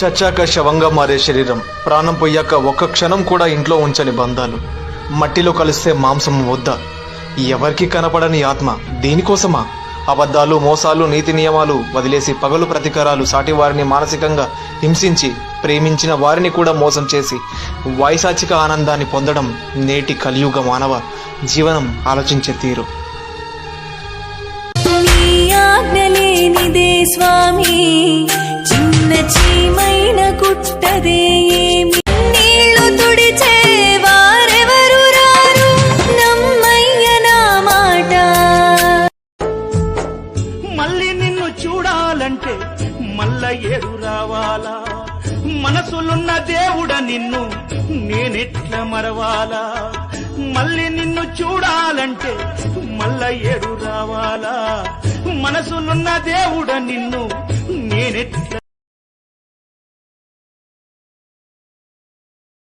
చచ్చాక శవంగా మారే శరీరం, ప్రాణం పోయాక ఒక్క క్షణం కూడా ఇంట్లో ఉంచని బంధాలు, మట్టిలో కలిస్తే మాంసం వద్దా, ఎవరికి కనపడని ఆత్మ దీనికోసమా? అబద్ధాలు, మోసాలు, నీతి నియమాలు వదిలేసి పగలు ప్రతీకారాలు, సాటి వారిని మానసికంగా హింసించి ప్రేమించిన వారిని కూడా మోసం చేసి వైశాచిక ఆనందాన్ని పొందడం నేటి కలియుగ మానవ జీవనం ఆలోచించే తీరు. స్వామి చిన్న చీమైన కుట్టదే ఏమి, నీళ్లు తుడిచే వారెవరు రారు, నమ్మయ్య నా మాట. మళ్ళీ నిన్ను చూడాలంటే మళ్ళా ఏడు రావాలా, మనసులున్న దేవుడ నిన్ను నేనెట్లా మరవాలా. మళ్ళీ నిన్ను చూడాలంటే మళ్ళా ఏడు రావాలా, మనసులున్న దేవుడ నిన్ను నేనెట్లా